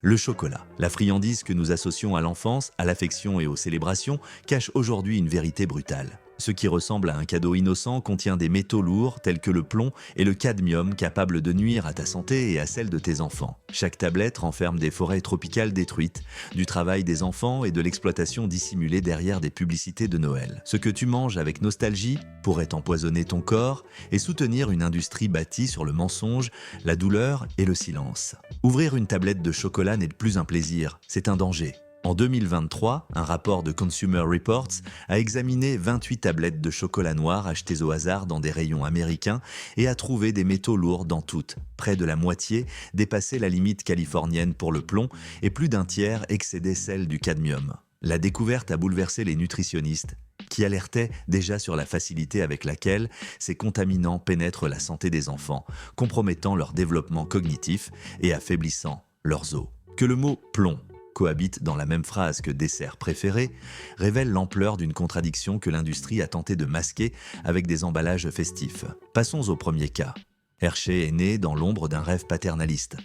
Le chocolat, la friandise que nous associons à l'enfance, à l'affection et aux célébrations, cache aujourd'hui une vérité brutale. Ce qui ressemble à un cadeau innocent contient des métaux lourds tels que le plomb et le cadmium capables de nuire à ta santé et à celle de tes enfants. Chaque tablette renferme des forêts tropicales détruites, du travail des enfants et de l'exploitation dissimulée derrière des publicités de Noël. Ce que tu manges avec nostalgie pourrait empoisonner ton corps et soutenir une industrie bâtie sur le mensonge, la douleur et le silence. Ouvrir une tablette de chocolat n'est plus un plaisir, c'est un danger. En 2023, un rapport de Consumer Reports a examiné 28 tablettes de chocolat noir achetées au hasard dans des rayons américains et a trouvé des métaux lourds dans toutes. Près de la moitié dépassaient la limite californienne pour le plomb et plus d'un tiers excédait celle du cadmium. La découverte a bouleversé les nutritionnistes, qui alertaient déjà sur la facilité avec laquelle ces contaminants pénètrent la santé des enfants, compromettant leur développement cognitif et affaiblissant leurs os. Que le mot « plomb » cohabite dans la même phrase que dessert préféré, révèle l'ampleur d'une contradiction que l'industrie a tenté de masquer avec des emballages festifs. Passons au premier cas. Hershey est né dans l'ombre d'un rêve paternaliste.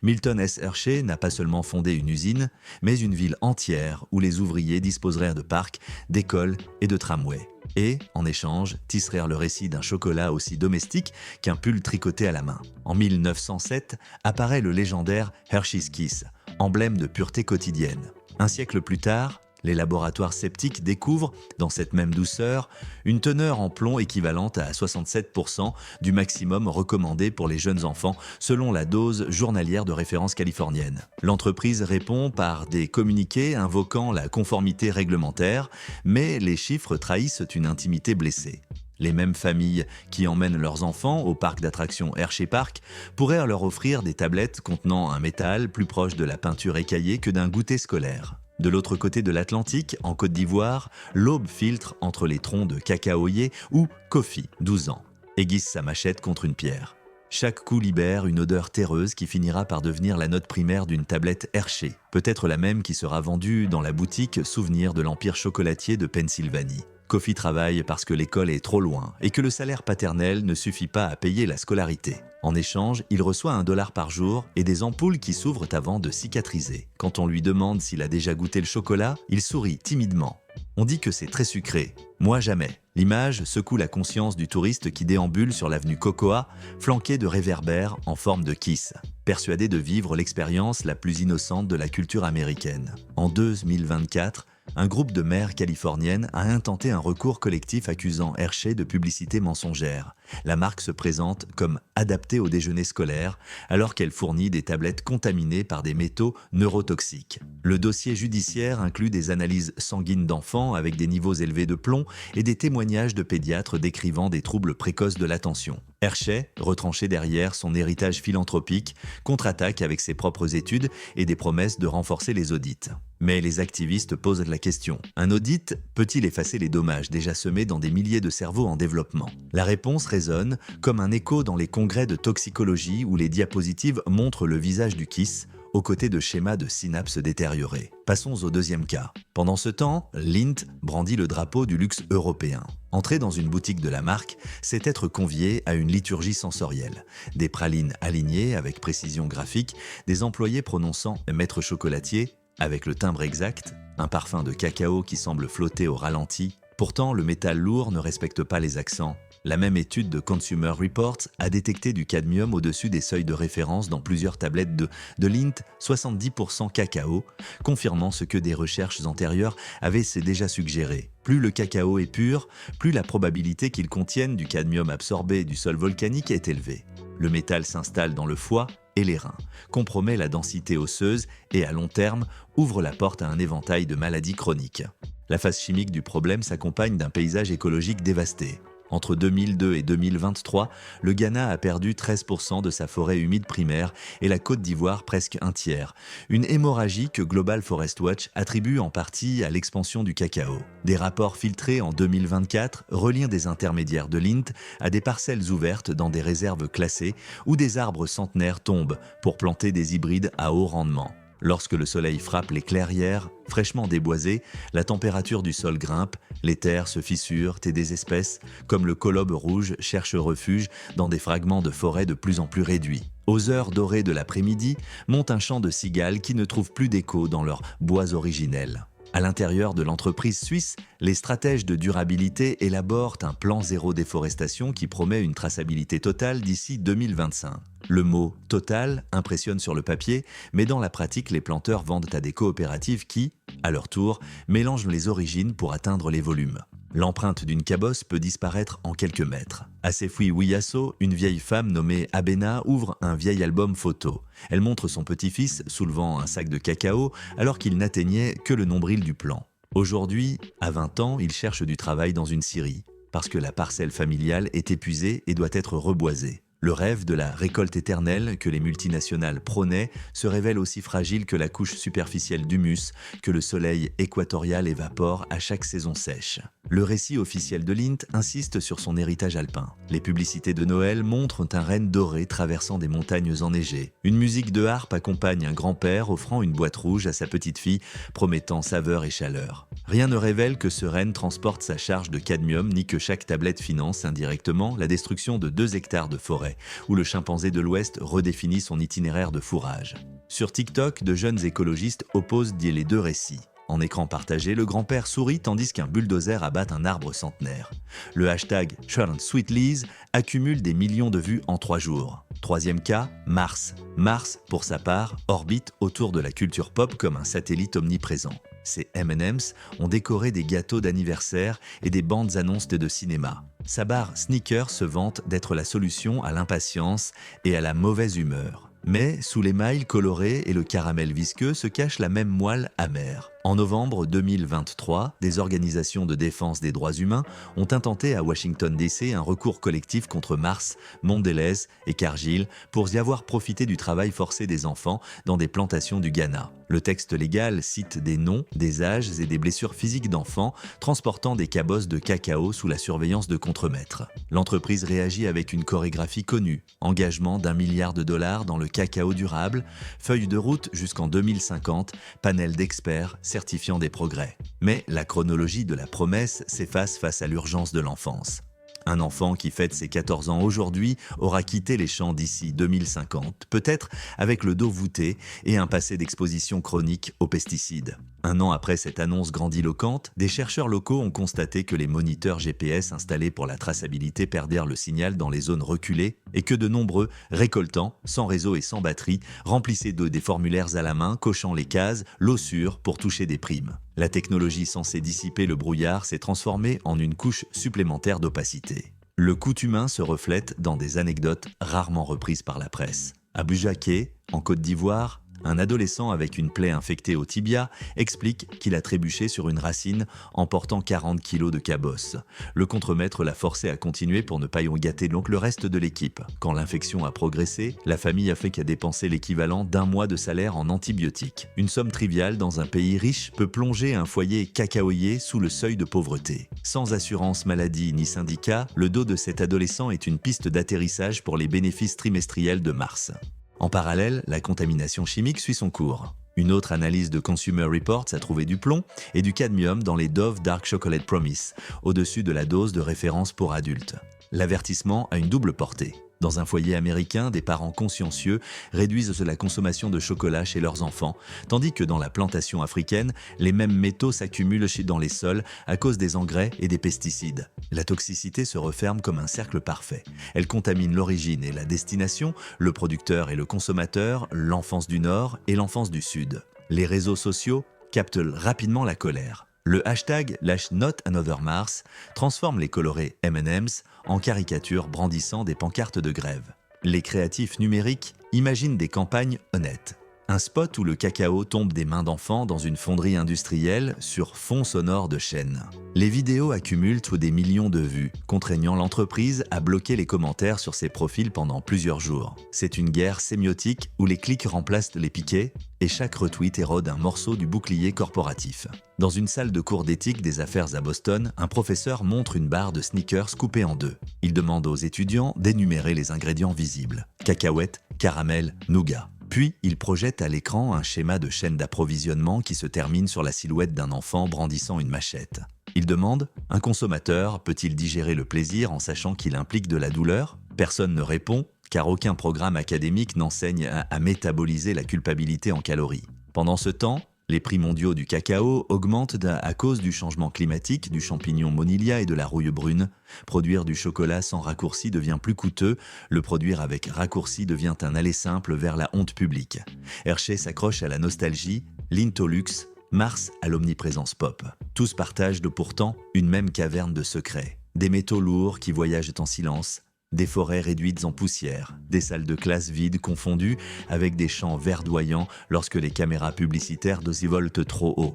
Milton S. Hershey n'a pas seulement fondé une usine, mais une ville entière où les ouvriers disposeraient de parcs, d'écoles et de tramways. Et, en échange, tissèrent le récit d'un chocolat aussi domestique qu'un pull tricoté à la main. En 1907, apparaît le légendaire Hershey's Kiss, emblème de pureté quotidienne. Un siècle plus tard, les laboratoires sceptiques découvrent, dans cette même douceur, une teneur en plomb équivalente à 67% du maximum recommandé pour les jeunes enfants selon la dose journalière de référence californienne. L'entreprise répond par des communiqués invoquant la conformité réglementaire, mais les chiffres trahissent une intimité blessée. Les mêmes familles qui emmènent leurs enfants au parc d'attractions Hershey Park pourraient leur offrir des tablettes contenant un métal plus proche de la peinture écaillée que d'un goûter scolaire. De l'autre côté de l'Atlantique, en Côte d'Ivoire, l'aube filtre entre les troncs de cacaoyer où Kofi, 12 ans, aiguise sa machette contre une pierre. Chaque coup libère une odeur terreuse qui finira par devenir la note primaire d'une tablette Hershey, peut-être la même qui sera vendue dans la boutique Souvenir de l'Empire chocolatier de Pennsylvanie. Kofi travaille parce que l'école est trop loin et que le salaire paternel ne suffit pas à payer la scolarité. En échange, il reçoit $1 par jour et des ampoules qui s'ouvrent avant de cicatriser. Quand on lui demande s'il a déjà goûté le chocolat, il sourit timidement. On dit que c'est très sucré. Moi jamais. L'image secoue la conscience du touriste qui déambule sur l'avenue Cocoa, flanqué de réverbères en forme de kiss, persuadé de vivre l'expérience la plus innocente de la culture américaine. En 2024, un groupe de mères californiennes a intenté un recours collectif accusant Hershey de publicité mensongère. La marque se présente comme adaptée au déjeuner scolaire, alors qu'elle fournit des tablettes contaminées par des métaux neurotoxiques. Le dossier judiciaire inclut des analyses sanguines d'enfants avec des niveaux élevés de plomb et des témoignages de pédiatres décrivant des troubles précoces de l'attention. Hershey, retranché derrière son héritage philanthropique, contre-attaque avec ses propres études et des promesses de renforcer les audits. Mais les activistes posent la question. Un audit peut-il effacer les dommages déjà semés dans des milliers de cerveaux en développement? La réponse résonne comme un écho dans les congrès de toxicologie où les diapositives montrent le visage du kiss, aux côtés de schémas de synapses détériorés. Passons au deuxième cas. Pendant ce temps, Lindt brandit le drapeau du luxe européen. Entrer dans une boutique de la marque, c'est être convié à une liturgie sensorielle. Des pralines alignées avec précision graphique, des employés prononçant « maître chocolatier » avec le timbre exact, un parfum de cacao qui semble flotter au ralenti. Pourtant, le métal lourd ne respecte pas les accents. La même étude de Consumer Reports a détecté du cadmium au-dessus des seuils de référence dans plusieurs tablettes de Lindt 70% cacao, confirmant ce que des recherches antérieures avaient déjà suggéré. Plus le cacao est pur, plus la probabilité qu'il contienne du cadmium absorbé du sol volcanique est élevée. Le métal s'installe dans le foie et les reins, compromet la densité osseuse et à long terme ouvre la porte à un éventail de maladies chroniques. La phase chimique du problème s'accompagne d'un paysage écologique dévasté. Entre 2002 et 2023, le Ghana a perdu 13% de sa forêt humide primaire et la Côte d'Ivoire presque un tiers. Une hémorragie que Global Forest Watch attribue en partie à l'expansion du cacao. Des rapports filtrés en 2024 relient des intermédiaires de Lindt à des parcelles ouvertes dans des réserves classées où des arbres centenaires tombent pour planter des hybrides à haut rendement. Lorsque le soleil frappe les clairières, fraîchement déboisées, la température du sol grimpe, les terres se fissurent et des espèces, comme le colobe rouge, cherchent refuge dans des fragments de forêt de plus en plus réduits. Aux heures dorées de l'après-midi, monte un chant de cigales qui ne trouvent plus d'écho dans leurs bois originels. À l'intérieur de l'entreprise suisse, les stratèges de durabilité élaborent un plan zéro déforestation qui promet une traçabilité totale d'ici 2025. Le mot « total » impressionne sur le papier, mais dans la pratique, les planteurs vendent à des coopératives qui, à leur tour, mélangent les origines pour atteindre les volumes. L'empreinte d'une cabosse peut disparaître en quelques mètres. À Sefwi-Wiyasso, une vieille femme nommée Abena ouvre un vieil album photo. Elle montre son petit-fils soulevant un sac de cacao alors qu'il n'atteignait que le nombril du plan. Aujourd'hui, à 20 ans, il cherche du travail dans une scierie, parce que la parcelle familiale est épuisée et doit être reboisée. Le rêve de la récolte éternelle que les multinationales prônaient se révèle aussi fragile que la couche superficielle d'humus que le soleil équatorial évapore à chaque saison sèche. Le récit officiel de Lindt insiste sur son héritage alpin. Les publicités de Noël montrent un renne doré traversant des montagnes enneigées. Une musique de harpe accompagne un grand-père offrant une boîte rouge à sa petite-fille, promettant saveur et chaleur. Rien ne révèle que ce renne transporte sa charge de cadmium ni que chaque tablette finance indirectement la destruction de 2 hectares de forêt, où le chimpanzé de l'Ouest redéfinit son itinéraire de fourrage. Sur TikTok, de jeunes écologistes opposent les deux récits. En écran partagé, le grand-père sourit tandis qu'un bulldozer abatte un arbre centenaire. Le hashtag #SweetLease accumule des millions de vues en 3 jours. Troisième cas, Mars. Mars, pour sa part, orbite autour de la culture pop comme un satellite omniprésent. Ces M&M's ont décoré des gâteaux d'anniversaire et des bandes annonces de cinéma. Sa barre Snickers se vante d'être la solution à l'impatience et à la mauvaise humeur. Mais sous l'émail coloré et le caramel visqueux se cache la même moelle amère. En novembre 2023, des organisations de défense des droits humains ont intenté à Washington DC un recours collectif contre Mars, Mondelez et Cargill pour y avoir profité du travail forcé des enfants dans des plantations du Ghana. Le texte légal cite des noms, des âges et des blessures physiques d'enfants transportant des cabosses de cacao sous la surveillance de contremaîtres. L'entreprise réagit avec une chorégraphie connue, engagement d'1 milliard de dollars dans le cacao durable, feuille de route jusqu'en 2050, panel d'experts certifiant des progrès. Mais la chronologie de la promesse s'efface face à l'urgence de l'enfance. Un enfant qui fête ses 14 ans aujourd'hui aura quitté les champs d'ici 2050, peut-être avec le dos voûté et un passé d'exposition chronique aux pesticides. Un an après cette annonce grandiloquente, des chercheurs locaux ont constaté que les moniteurs GPS installés pour la traçabilité perdirent le signal dans les zones reculées et que de nombreux récoltants, sans réseau et sans batterie, remplissaient des formulaires à la main, cochant les cases « l'eau sûre » pour toucher des primes. La technologie censée dissiper le brouillard s'est transformée en une couche supplémentaire d'opacité. Le coût humain se reflète dans des anecdotes rarement reprises par la presse. À Bujaké, en Côte d'Ivoire, un adolescent avec une plaie infectée au tibia explique qu'il a trébuché sur une racine en portant 40 kilos de cabosse. Le contremaître l'a forcé à continuer pour ne pas y gâter donc le reste de l'équipe. Quand l'infection a progressé, la famille a fait qu'à dépenser l'équivalent d'1 mois de salaire en antibiotiques. Une somme triviale dans un pays riche peut plonger un foyer cacaoyer sous le seuil de pauvreté. Sans assurance maladie ni syndicat, le dos de cet adolescent est une piste d'atterrissage pour les bénéfices trimestriels de Mars. En parallèle, la contamination chimique suit son cours. Une autre analyse de Consumer Reports a trouvé du plomb et du cadmium dans les Dove Dark Chocolate Promise, au-dessus de la dose de référence pour adultes. L'avertissement a une double portée. Dans un foyer américain, des parents consciencieux réduisent la consommation de chocolat chez leurs enfants, tandis que dans la plantation africaine, les mêmes métaux s'accumulent dans les sols à cause des engrais et des pesticides. La toxicité se referme comme un cercle parfait. Elle contamine l'origine et la destination, le producteur et le consommateur, l'enfance du Nord et l'enfance du Sud. Les réseaux sociaux captent rapidement la colère. Le hashtag #NotAnotherMars transforme les colorés M&M's en caricatures brandissant des pancartes de grève. Les créatifs numériques imaginent des campagnes honnêtes. Un spot où le cacao tombe des mains d'enfants dans une fonderie industrielle sur fond sonore de chaînes. Les vidéos accumulent des millions de vues, contraignant l'entreprise à bloquer les commentaires sur ses profils pendant plusieurs jours. C'est une guerre sémiotique où les clics remplacent les piquets et chaque retweet érode un morceau du bouclier corporatif. Dans une salle de cours d'éthique des affaires à Boston, un professeur montre une barre de Snickers coupée en 2. Il demande aux étudiants d'énumérer les ingrédients visibles. Cacahuètes, caramel, nougat. Puis, il projette à l'écran un schéma de chaîne d'approvisionnement qui se termine sur la silhouette d'un enfant brandissant une machette. Il demande « Un consommateur peut-il digérer le plaisir en sachant qu'il implique de la douleur ?» Personne ne répond, car aucun programme académique n'enseigne à métaboliser la culpabilité en calories. Pendant ce temps, les prix mondiaux du cacao augmentent à cause du changement climatique, du champignon Monilia et de la rouille brune. Produire du chocolat sans raccourci devient plus coûteux, le produire avec raccourci devient un aller simple vers la honte publique. Hershey s'accroche à la nostalgie, Lindt au luxe, Mars à l'omniprésence pop. Tous partagent pourtant une même caverne de secrets. Des métaux lourds qui voyagent en silence, des forêts réduites en poussière, des salles de classe vides confondues avec des champs verdoyants lorsque les caméras publicitaires dosivoltent trop haut.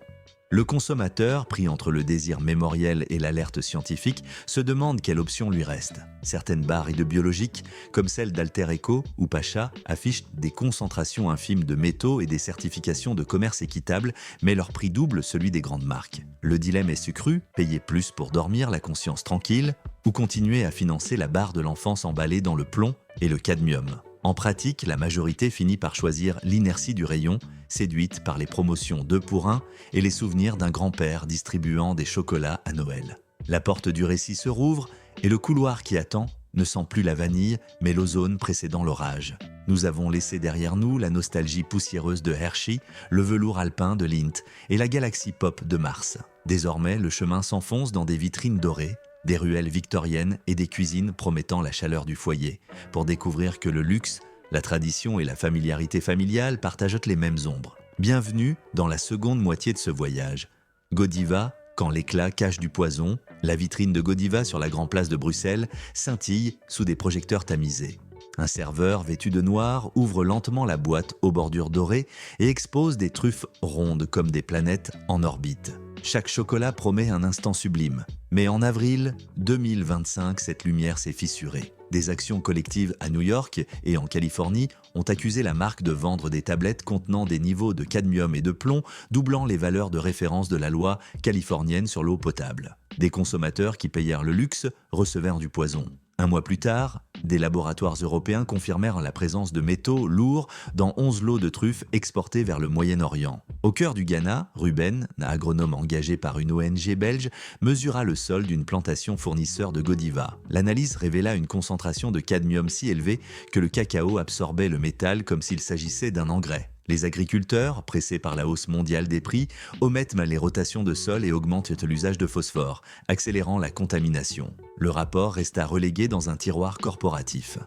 Le consommateur, pris entre le désir mémoriel et l'alerte scientifique, se demande quelle option lui reste. Certaines barres de biologiques, comme celle d'Alter Eco ou Pacha, affichent des concentrations infimes de métaux et des certifications de commerce équitable, mais leur prix double celui des grandes marques. Le dilemme est sucru, payer plus pour dormir la conscience tranquille, ou continuer à financer la barre de l'enfance emballée dans le plomb et le cadmium. En pratique, la majorité finit par choisir l'inertie du rayon, séduite par les promotions 2 pour 1 et les souvenirs d'un grand-père distribuant des chocolats à Noël. La porte du récit se rouvre et le couloir qui attend ne sent plus la vanille, mais l'ozone précédant l'orage. Nous avons laissé derrière nous la nostalgie poussiéreuse de Hershey, le velours alpin de Lindt et la galaxie pop de Mars. Désormais, le chemin s'enfonce dans des vitrines dorées, des ruelles victoriennes et des cuisines promettant la chaleur du foyer, pour découvrir que le luxe, la tradition et la familiarité familiale partagent les mêmes ombres. Bienvenue dans la seconde moitié de ce voyage. Godiva, quand l'éclat cache du poison, la vitrine de Godiva sur la grande place de Bruxelles scintille sous des projecteurs tamisés. Un serveur vêtu de noir ouvre lentement la boîte aux bordures dorées et expose des truffes rondes comme des planètes en orbite. Chaque chocolat promet un instant sublime. Mais en avril 2025, cette lumière s'est fissurée. Des actions collectives à New York et en Californie ont accusé la marque de vendre des tablettes contenant des niveaux de cadmium et de plomb doublant les valeurs de référence de la loi californienne sur l'eau potable. Des consommateurs qui payèrent le luxe recevèrent du poison. Un mois plus tard, des laboratoires européens confirmèrent la présence de métaux lourds dans 11 lots de truffes exportés vers le Moyen-Orient. Au cœur du Ghana, Ruben, agronome engagé par une ONG belge, mesura le sol d'une plantation fournisseur de Godiva. L'analyse révéla une concentration de cadmium si élevée que le cacao absorbait le métal comme s'il s'agissait d'un engrais. Les agriculteurs, pressés par la hausse mondiale des prix, omettent les rotations de sol et augmentent l'usage de phosphore, accélérant la contamination. Le rapport resta relégué dans un tiroir corporatif.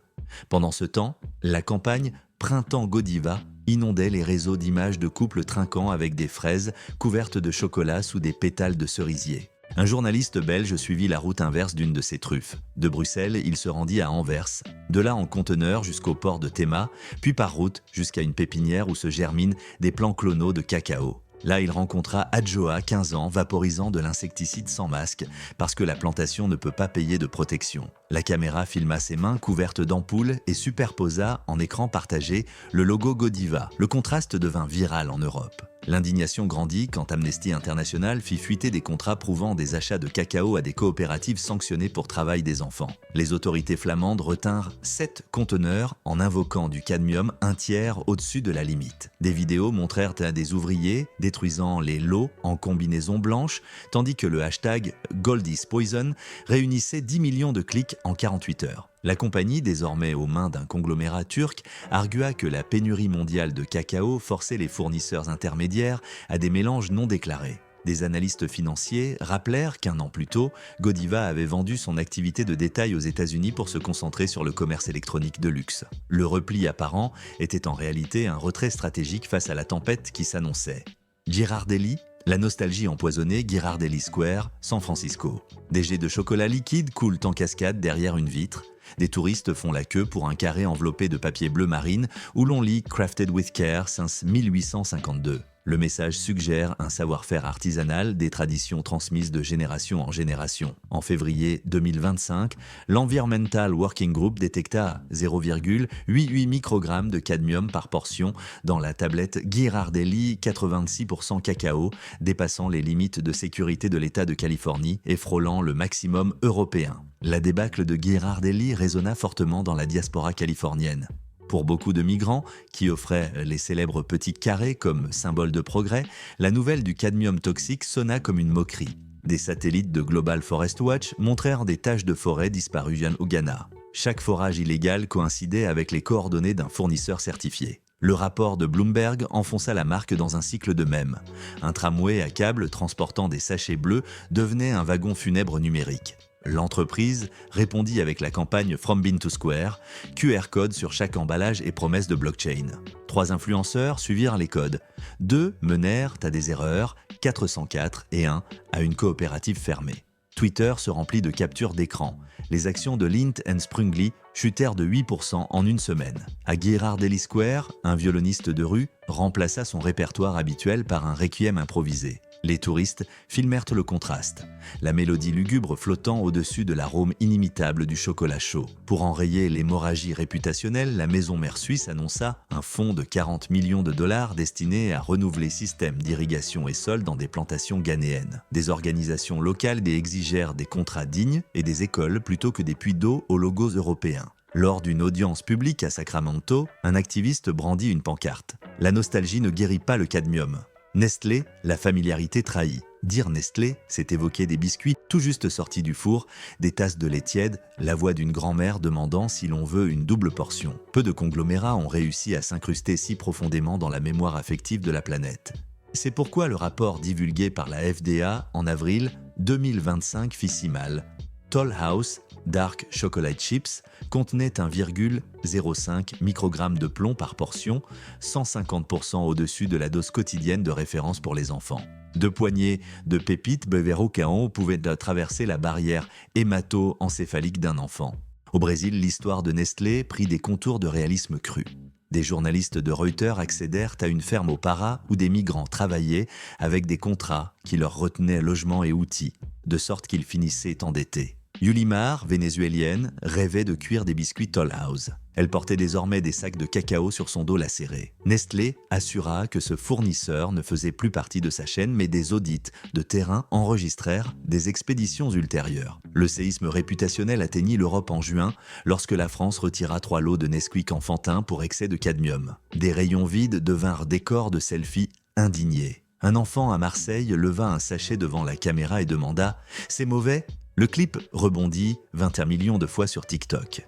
Pendant ce temps, la campagne Printemps Godiva inondait les réseaux d'images de couples trinquant avec des fraises couvertes de chocolat sous des pétales de cerisier. Un journaliste belge suivit la route inverse d'une de ces truffes. De Bruxelles, il se rendit à Anvers, de là en conteneur jusqu'au port de Tema, puis par route jusqu'à une pépinière où se germinent des plants clonaux de cacao. Là, il rencontra Adjoa, 15 ans, vaporisant de l'insecticide sans masque, parce que la plantation ne peut pas payer de protection. La caméra filma ses mains couvertes d'ampoules et superposa, en écran partagé, le logo Godiva. Le contraste devint viral en Europe. L'indignation grandit quand Amnesty International fit fuiter des contrats prouvant des achats de cacao à des coopératives sanctionnées pour travail des enfants. Les autorités flamandes retinrent 7 conteneurs en invoquant du cadmium un tiers au-dessus de la limite. Des vidéos montrèrent à des ouvriers détruisant les lots en combinaison blanche, tandis que le hashtag #GoldIsPoison réunissait 10 millions de clics en 48 heures. La compagnie, désormais aux mains d'un conglomérat turc, argua que la pénurie mondiale de cacao forçait les fournisseurs intermédiaires à des mélanges non déclarés. Des analystes financiers rappelèrent qu'un an plus tôt, Godiva avait vendu son activité de détail aux États-Unis pour se concentrer sur le commerce électronique de luxe. Le repli apparent était en réalité un retrait stratégique face à la tempête qui s'annonçait. Ghirardelli, la nostalgie empoisonnée, Ghirardelli Square, San Francisco. Des jets de chocolat liquide coulent en cascade derrière une vitre. Des touristes font la queue pour un carré enveloppé de papier bleu marine où l'on lit « Crafted with care » since 1852. Le message suggère un savoir-faire artisanal, des traditions transmises de génération en génération. En février 2025, l'Environmental Working Group détecta 0,88 microgrammes de cadmium par portion dans la tablette Ghirardelli 86% cacao, dépassant les limites de sécurité de l'État de Californie et frôlant le maximum européen. La débâcle de Ghirardelli résonna fortement dans la diaspora californienne. Pour beaucoup de migrants, qui offraient les célèbres petits carrés comme symbole de progrès, la nouvelle du cadmium toxique sonna comme une moquerie. Des satellites de Global Forest Watch montrèrent des taches de forêt disparues au Ghana. Chaque forage illégal coïncidait avec les coordonnées d'un fournisseur certifié. Le rapport de Bloomberg enfonça la marque dans un cycle de mèmes. Un tramway à câble transportant des sachets bleus devenait un wagon funèbre numérique. L'entreprise répondit avec la campagne From Bean to Square, QR code sur chaque emballage et promesse de blockchain. 3 influenceurs suivirent les codes. 2 menèrent à des erreurs, 404 et 1 à une coopérative fermée. Twitter se remplit de captures d'écran. Les actions de Lint & Sprungly chutèrent de 8% en une semaine. À Ghirardelli Square, un violoniste de rue remplaça son répertoire habituel par un requiem improvisé. Les touristes filmèrent le contraste, la mélodie lugubre flottant au-dessus de l'arôme inimitable du chocolat chaud. Pour enrayer l'hémorragie réputationnelle, la maison mère suisse annonça un fonds de 40 millions de dollars destiné à renouveler systèmes d'irrigation et sols dans des plantations ghanéennes. Des organisations locales exigèrent des contrats dignes et des écoles plutôt que des puits d'eau aux logos européens. Lors d'une audience publique à Sacramento, un activiste brandit une pancarte. La nostalgie ne guérit pas le cadmium. Nestlé, la familiarité trahie. Dire Nestlé, c'est évoquer des biscuits tout juste sortis du four, des tasses de lait tiède, la voix d'une grand-mère demandant si l'on veut une double portion. Peu de conglomérats ont réussi à s'incruster si profondément dans la mémoire affective de la planète. C'est pourquoi le rapport divulgué par la FDA en avril 2025 fit si mal. Toll House Dark Chocolate Chips contenait 1,05 microgramme de plomb par portion, 150% au-dessus de la dose quotidienne de référence pour les enfants. 2 poignées de pépites Beverocao pouvaient traverser la barrière hémato-encéphalique d'un enfant. Au Brésil, l'histoire de Nestlé prit des contours de réalisme cru. Des journalistes de Reuters accédèrent à une ferme au Para où des migrants travaillaient avec des contrats qui leur retenaient logement et outils, de sorte qu'ils finissaient endettés. Yulimar, vénézuélienne, rêvait de cuire des biscuits Toll House. Elle portait désormais des sacs de cacao sur son dos lacéré. Nestlé assura que ce fournisseur ne faisait plus partie de sa chaîne, mais des audits de terrain enregistrèrent des expéditions ultérieures. Le séisme réputationnel atteignit l'Europe en juin, lorsque la France retira 3 lots de Nesquik enfantin pour excès de cadmium. Des rayons vides devinrent décors de selfies indignés. Un enfant à Marseille leva un sachet devant la caméra et demanda « C'est mauvais ?» Le clip rebondit 21 millions de fois sur TikTok.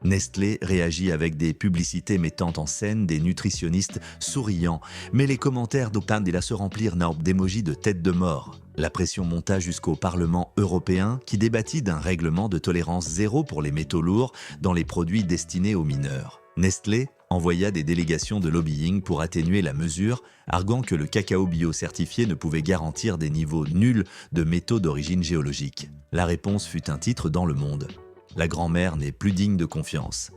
Nestlé réagit avec des publicités mettant en scène des nutritionnistes souriants, mais les commentaires d'Opandela se remplirent d'émojis de tête de mort. La pression monta jusqu'au Parlement européen qui débattit d'un règlement de tolérance zéro pour les métaux lourds dans les produits destinés aux mineurs. Nestlé envoya des délégations de lobbying pour atténuer la mesure, arguant que le cacao bio certifié ne pouvait garantir des niveaux nuls de métaux d'origine géologique. La réponse fut un titre dans Le Monde. La grand-mère n'est plus digne de confiance.